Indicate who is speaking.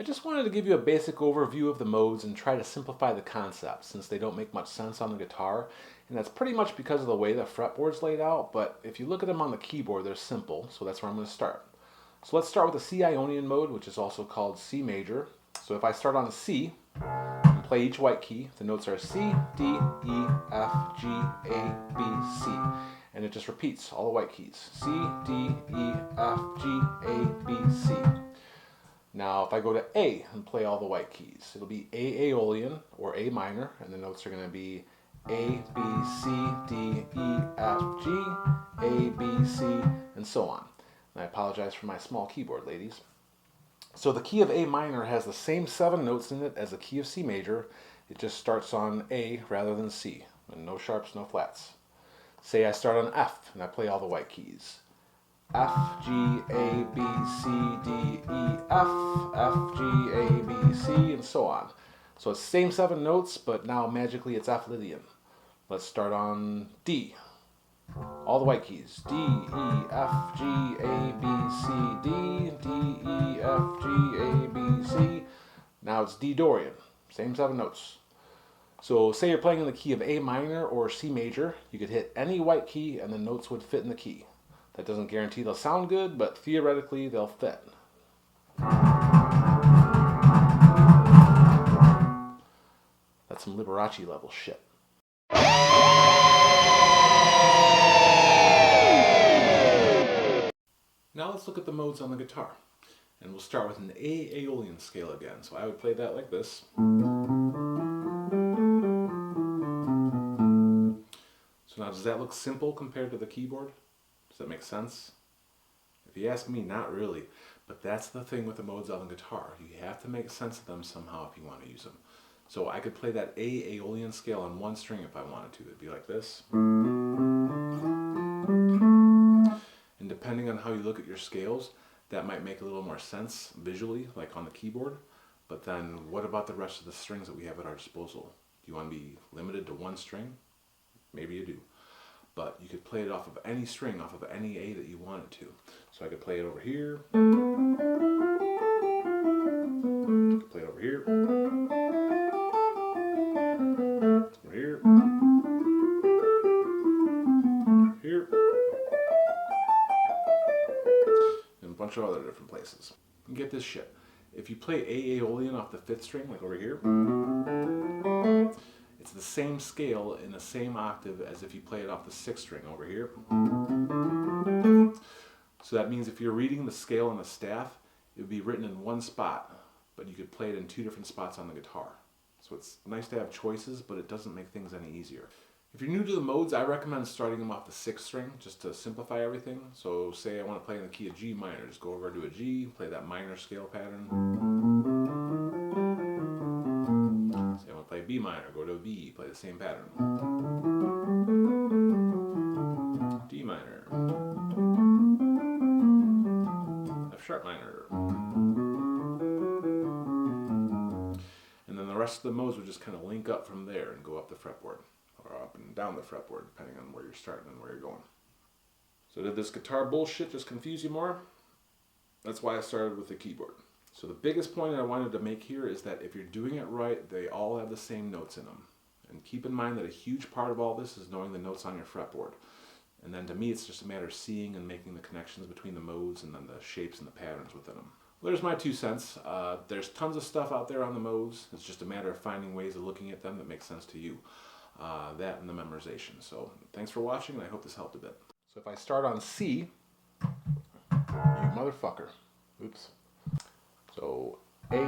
Speaker 1: I just wanted to give you a basic overview of the modes and try to simplify the concepts since they don't make much sense on the guitar. And that's pretty much because of the way the fretboard's laid out, but if you look at them on the keyboard, they're simple, so that's where I'm going to start. So let's start with the C Ionian mode, which is also called C major. So if I start on a C and play each white key, the notes are C, D, E, F, G, A, B, C. And it just repeats all the white keys. C, D, E, F, G, A, B, C. Now if I go to A and play all the white keys, it'll be A Aeolian or A minor, and the notes are going to be A, B, C, D, E, F, G, A, B, C, and so on. And I apologize for my small keyboard, ladies. So the key of A minor has the same 7 notes in it as the key of C major. It just starts on A rather than C, and no sharps, no flats. Say I start on F and I play all the white keys. F, G, A, B, C, D, E, F, G, A, B, C, and so on. So it's the same 7 notes, but now magically it's F Lydian. Let's start on D. All the white keys. D, E, F, G, A, B, C, D, D, E, F, G, A, B, C. Now it's D Dorian. Same 7 notes. So say you're playing in the key of A minor or C major, you could hit any white key and the notes would fit in the key. That doesn't guarantee they'll sound good, but theoretically they'll fit. That's some Liberace level shit. Now let's look at the modes on the guitar. And we'll start with an A Aeolian scale again. So I would play that like this. So now does that look simple compared to the keyboard? Does that make sense? If you ask me, not really. But that's the thing with the modes on the guitar. You have to make sense of them somehow if you want to use them. So I could play that A Aeolian scale on one string if I wanted to. It'd be like this. And depending on how you look at your scales, that might make a little more sense visually, like on the keyboard. But then what about the rest of the strings that we have at our disposal? Do you want to be limited to one string? Maybe you do. But you could play it off of any string, off of any A that you wanted to. So I could play it over here. I could play it over here. Over here. Here. And a bunch of other different places. And get this shit. If you play A Aeolian off the 5th string, like over here, it's the same scale in the same octave as if you play it off the 6th string over here. So that means if you're reading the scale on the staff, it would be written in one spot, but you could play it in 2 different spots on the guitar. So it's nice to have choices, but it doesn't make things any easier. If you're new to the modes, I recommend starting them off the 6th string just to simplify everything. So say I want to play in the key of G minor, just go over to a G, play that minor scale pattern. Say I want to play B minor, go to a B, play the same pattern. D minor. F sharp minor. And then the rest of the modes would just kind of link up from there and go up the fretboard. Or up and down the fretboard, depending on where you're starting and where you're going. So did this guitar bullshit just confuse you more? That's why I started with the keyboard. So the biggest point that I wanted to make here is that if you're doing it right, they all have the same notes in them. And keep in mind that a huge part of all this is knowing the notes on your fretboard. And then to me, it's just a matter of seeing and making the connections between the modes and then the shapes and the patterns within them. Well, there's my 2 cents. There's tons of stuff out there on the modes. It's just a matter of finding ways of looking at them that make sense to you. That and the memorization. So thanks for watching, and I hope this helped a bit. So if I start on C, you motherfucker. Oops. So A,